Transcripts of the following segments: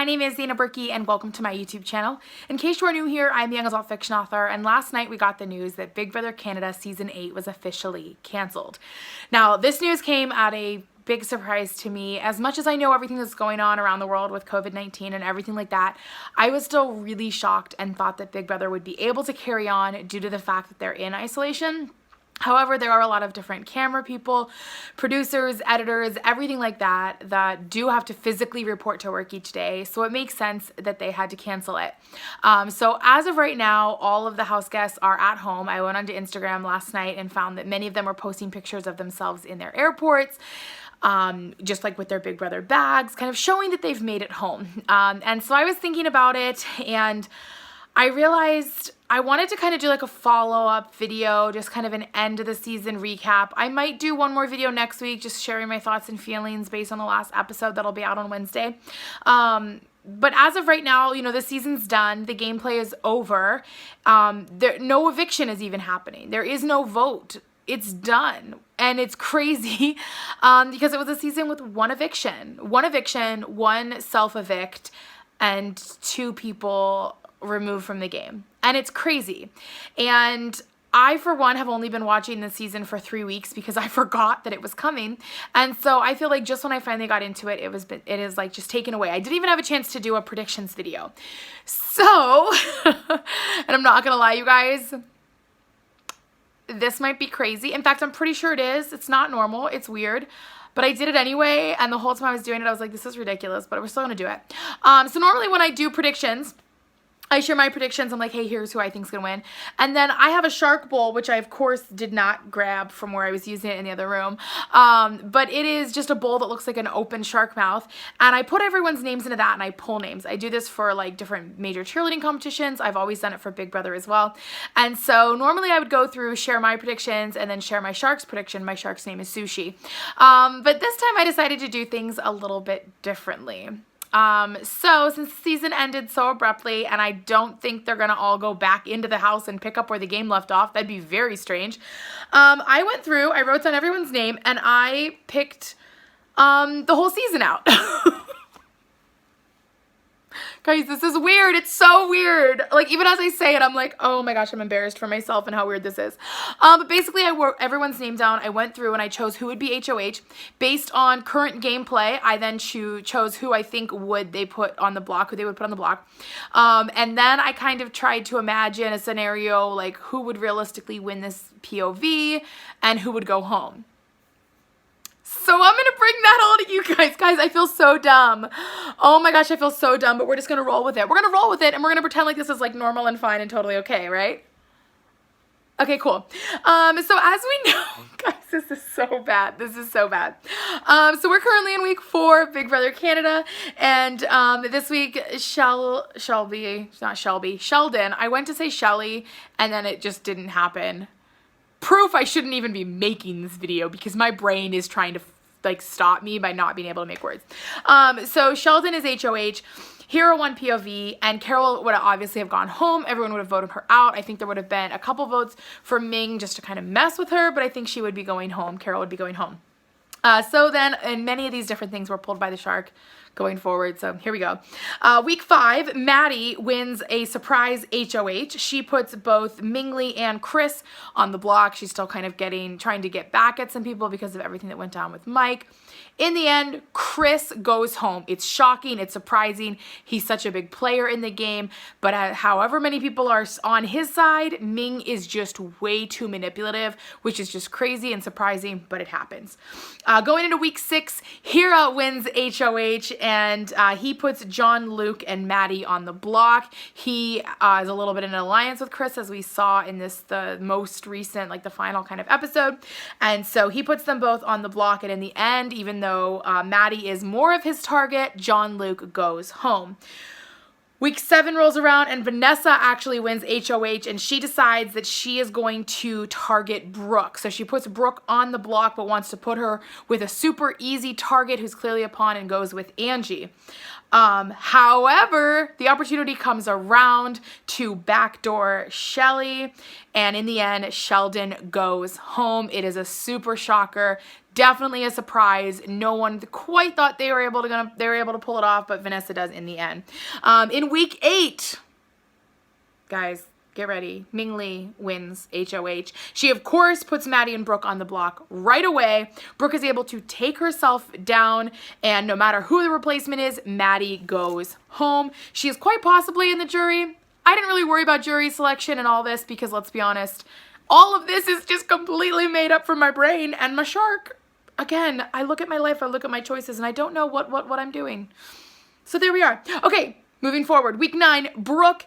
My name is Zana Berkey and welcome to my YouTube channel. In case you are new here, I'm a young adult fiction author, and last night we got the news that Big Brother Canada Season 8 was officially cancelled. Now, this news came at a big surprise to me. As much as I know everything that's going on around the world with COVID-19 and everything like that, I was still really shocked and thought that Big Brother would be able to carry on due to the fact that they're in isolation. However, there are a lot of different camera people, producers, editors, everything like that do have to physically report to work each day. So it makes sense that they had to cancel it. So as of right now, all of the house guests are at home. I went onto Instagram last night and found that many of them were posting pictures of themselves in their airports, just like with their Big Brother bags, kind of showing that they've made it home. And so I was thinking about it, and I realized I wanted to kind of do like a follow-up video, just kind of an end of the season recap. I might do one more video next week, just sharing my thoughts and feelings based on the last episode that'll be out on Wednesday. But as of right now, you know, the season's done. The gameplay is over. No eviction is even happening. There is no vote. It's done. And it's crazy because it was a season with one eviction, one self-evict, and 2 people removed from the game. And it's crazy. And I, for one, have only been watching this season for 3 weeks because I forgot that it was coming. And so I feel like just when I finally got into it, it is like just taken away. I didn't even have a chance to do a predictions video. So, and I'm not gonna lie, you guys, this might be crazy. In fact, I'm pretty sure it is. It's not normal. It's weird. But I did it anyway, and the whole time I was doing it, I was like, this is ridiculous, but we're still gonna do it. So normally when I do predictions, I share my predictions. I'm like, hey, here's who I think's gonna win. And then I have a shark bowl, which I, of course, did not grab from where I was using it in the other room. But it is just a bowl that looks like an open shark mouth. And I put everyone's names into that, and I pull names. I do this for, like, different major cheerleading competitions. I've always done it for Big Brother as well. And so normally I would go through, share my predictions, and then share my shark's prediction. My shark's name is Sushi. But this time I decided to do things a little bit differently. So since the season ended so abruptly, and I don't think they're gonna all go back into the house and pick up where the game left off, that'd be very strange. I went through, I wrote down everyone's name, and I picked the whole season out. Guys, this is weird. It's so weird. Like, even as I say it, I'm like, oh my gosh, I'm embarrassed for myself and how weird this is. But basically, I wrote everyone's name down. I went through and I chose who would be HOH. Based on current gameplay, I then chose who I think they would put on the block. And then I kind of tried to imagine a scenario, like who would realistically win this POV and who would go home. So I'm going to bring that all to you guys. Guys, I feel so dumb. Oh my gosh, I feel so dumb, but we're just going to roll with it. We're going to roll with it, and we're going to pretend like this is like normal and fine and totally okay, right? Okay, cool. So as we know, guys, this is so bad. This is so bad. So we're currently in week 4 of Big Brother Canada, and this week, Sheldon, I went to say Shelly, and then it just didn't happen. Proof I shouldn't even be making this video because my brain is trying to like stop me by not being able to make words. So Sheldon is HOH, Hero won POV, and Carol would obviously have gone home. Everyone would have voted her out. I think there would have been a couple votes for Ming just to kind of mess with her, but I think she would be going home. Carol would be going home. So then, and many of these different things were pulled by the shark going forward. So here we go. Week 5, Maddie wins a surprise HOH. She puts both Mingli and Chris on the block. She's still kind of trying to get back at some people because of everything that went down with Mike. In the end, Chris goes home. It's shocking. It's surprising. He's such a big player in the game. But however many people are on his side, Ming is just way too manipulative, which is just crazy and surprising, but it happens. Going into week 6, Hera wins HOH, and he puts John, Luke, and Maddie on the block. He is a little bit in an alliance with Chris, as we saw in the most recent, like the final kind of episode. And so he puts them both on the block, and in the end, even though Maddie is more of his target, John Luke goes home. Week 7 rolls around, and Vanessa actually wins HOH, and she decides that she is going to target Brooke. So she puts Brooke on the block, but wants to put her with a super easy target who's clearly a pawn, and goes with Angie. However, the opportunity comes around to backdoor Shelly, and in the end, Sheldon goes home. It is a super shocker. Definitely a surprise. No one quite thought they were able to pull it off, but Vanessa does in the end. In week 8, guys, get ready. Ming Lee wins HOH. She, of course, puts Maddie and Brooke on the block right away. Brooke is able to take herself down, and no matter who the replacement is, Maddie goes home. She is quite possibly in the jury. I didn't really worry about jury selection and all this because, let's be honest, all of this is just completely made up from my brain and my shark. Again, I look at my life, I look at my choices, and I don't know what I'm doing. So there we are. Okay, moving forward. Week 9, Brooke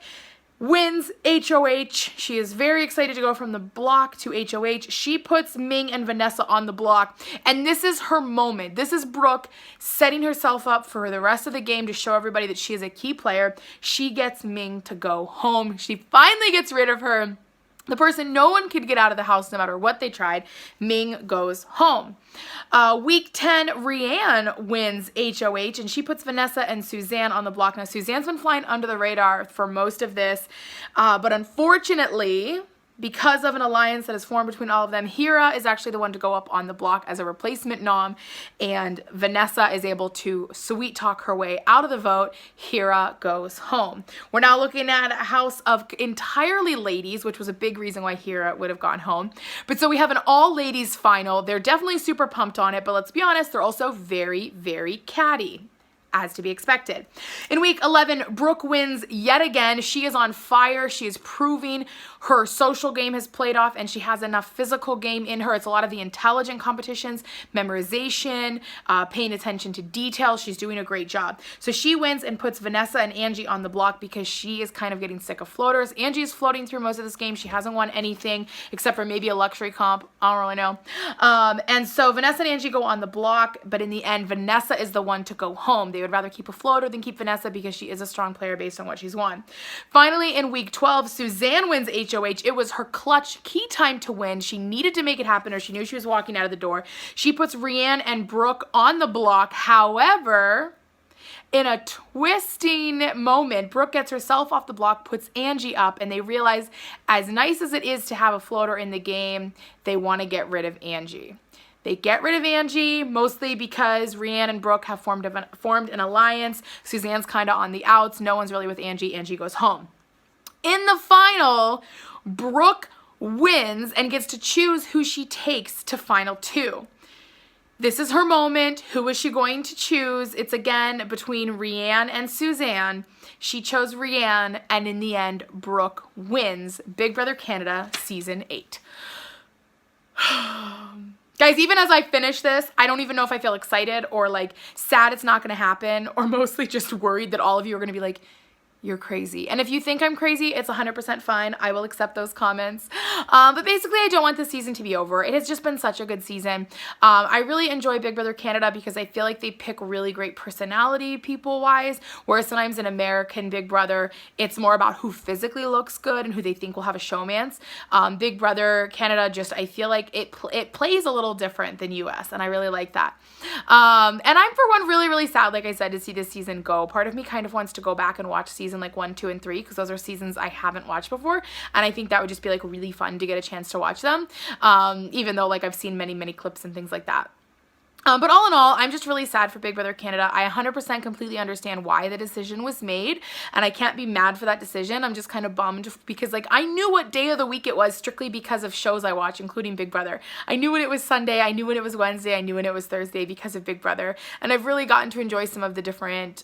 wins HOH. She is very excited to go from the block to HOH. She puts Ming and Vanessa on the block, and this is her moment. This is Brooke setting herself up for the rest of the game to show everybody that she is a key player. She gets Ming to go home. She finally gets rid of her. The person no one could get out of the house no matter what they tried. Ming goes home. Week 10, Rianne wins HOH, and she puts Vanessa and Suzanne on the block. Now, Suzanne's been flying under the radar for most of this, but unfortunately, because of an alliance that is formed between all of them, Hira is actually the one to go up on the block as a replacement nom, and Vanessa is able to sweet talk her way out of the vote. Hira goes home. We're now looking at a house of entirely ladies, which was a big reason why Hira would have gone home. But so we have an all-ladies final. They're definitely super pumped on it, but let's be honest, they're also very, very catty, as to be expected. In week 11, Brooke wins yet again. She is on fire. She is proving her social game has played off, and she has enough physical game in her. It's a lot of the intelligent competitions, memorization, paying attention to detail. She's doing a great job. So she wins and puts Vanessa and Angie on the block because she is kind of getting sick of floaters. Angie is floating through most of this game. She hasn't won anything except for maybe a luxury comp. I don't really know. And so Vanessa and Angie go on the block, but in the end, Vanessa is the one to go home. They would rather keep a floater than keep Vanessa because she is a strong player based on what she's won. Finally, in week 12, Suzanne wins HOH. It was her clutch key time to win. She needed to make it happen, or she knew she was walking out of the door. She puts Rianne and Brooke on the block. However, in a twisting moment, Brooke gets herself off the block, puts Angie up, and they realize, as nice as it is to have a floater in the game, they want to get rid of Angie. They get rid of Angie, mostly because Rianne and Brooke have formed an alliance. Suzanne's kind of on the outs. No one's really with Angie. Angie goes home. In the final, Brooke wins and gets to choose who she takes to final 2. This is her moment. Who is she going to choose? It's again between Rianne and Suzanne. She chose Rianne, and in the end, Brooke wins Big Brother Canada Season 8. Guys, even as I finish this, I don't even know if I feel excited or like sad it's not going to happen, or mostly just worried that all of you are going to be like, you're crazy. And if you think I'm crazy, it's 100% fine. I will accept those comments. But basically, I don't want this season to be over. It has just been such a good season. I really enjoy Big Brother Canada because I feel like they pick really great personality people-wise, whereas sometimes in American Big Brother, it's more about who physically looks good and who they think will have a showmance. Big Brother Canada, just I feel like it plays a little different than US, and I really like that. And I'm, for one, really, really sad, like I said, to see this season go. Part of me kind of wants to go back and watch season like 1, 2, and 3 because those are seasons I haven't watched before, and I think that would just be like really fun to get a chance to watch them, even though like I've seen many clips and things like that. But all in all, I'm just really sad for Big Brother Canada. I 100% completely understand why the decision was made, and I can't be mad for that decision. I'm just kind of bummed because, like, I knew what day of the week it was strictly because of shows I watch, including Big Brother. I knew when it was Sunday, I knew when it was Wednesday, I knew when it was Thursday because of Big Brother, and I've really gotten to enjoy some of the different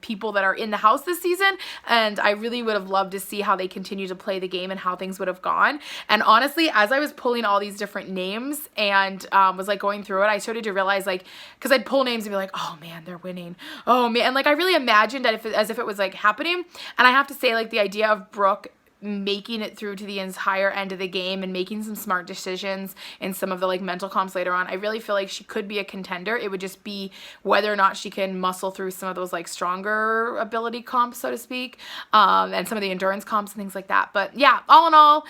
people that are in the house this season, and I really would have loved to see how they continue to play the game and how things would have gone. And honestly, as I was pulling all these different names and was, like, going through it, I started to realize, like, because I'd pull names and be like, oh man, they're winning, oh man, and like I really imagined that as if it was like happening. And I have to say, like, the idea of Brooke making it through to the entire end of the game and making some smart decisions in some of the like mental comps later on, I really feel like she could be a contender. It would just be whether or not she can muscle through some of those like stronger ability comps, so to speak, and some of the endurance comps and things like that. But yeah, all in all,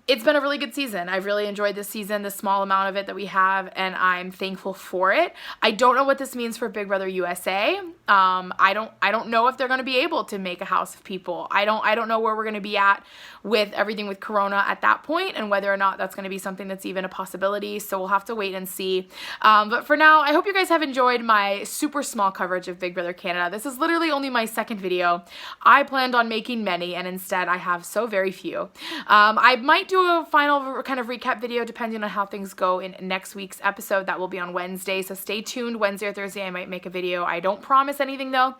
it's been a really good season. I've really enjoyed this season, the small amount of it that we have, and I'm thankful for it. I don't know what this means for Big Brother USA. I don't know if they're going to be able to make a house of people. I don't know where we're we're going to be at with everything with Corona at that point, and whether or not that's going to be something that's even a possibility. So we'll have to wait and see. But for now, I hope you guys have enjoyed my super small coverage of Big Brother Canada. This is literally only my second video. I planned on making many, and instead I have so very few. I might do a final kind of recap video depending on how things go in next week's episode. That will be on Wednesday, so stay tuned. Wednesday or Thursday I might make a video. I don't promise anything though.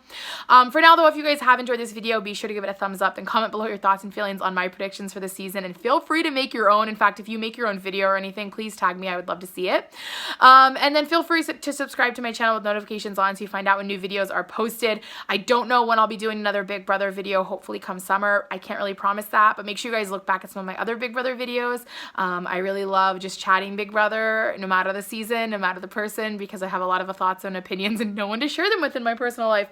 For now though, if you guys have enjoyed this video, be sure to give it a thumbs up and comment below your thoughts and feelings on my predictions for the season, and feel free to make your own. In fact, if you make your own video or anything, please tag me. I would love to see it. And then feel free to subscribe to my channel with notifications on so you find out when new videos are posted. I don't know when I'll be doing another Big Brother video, hopefully come summer. I can't really promise that, but make sure you guys look back at some of my other Big Brother videos. I really love just chatting Big Brother, no matter the season, no matter the person, because I have a lot of thoughts and opinions and no one to share them with in my personal life.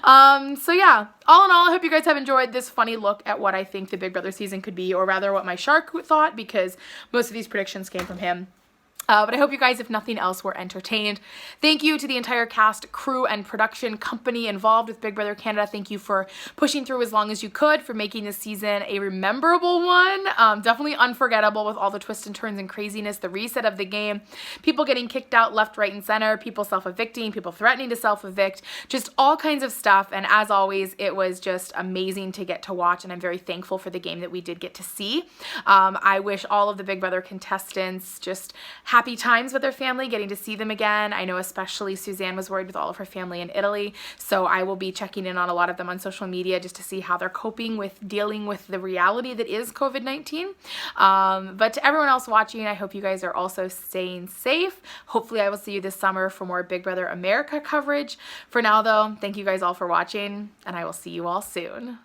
So yeah, all in all, I hope you guys have enjoyed this funny look at what I think the Big Brother season could be, or rather what my shark thought, because most of these predictions came from him. But I hope you guys, if nothing else, were entertained. Thank you to the entire cast, crew, and production company involved with Big Brother Canada. Thank you for pushing through as long as you could, for making this season a rememberable one. Definitely unforgettable with all the twists and turns and craziness, the reset of the game, people getting kicked out left, right, and center, people self-evicting, people threatening to self-evict, just all kinds of stuff. And as always, it was just amazing to get to watch, and I'm very thankful for the game that we did get to see. I wish all of the Big Brother contestants just happy times with their family, getting to see them again. I know especially Suzanne was worried with all of her family in Italy, so I will be checking in on a lot of them on social media just to see how they're coping with dealing with the reality that is COVID-19. But to everyone else watching, I hope you guys are also staying safe. Hopefully I will see you this summer for more Big Brother America coverage. For now though, thank you guys all for watching, and I will see you all soon.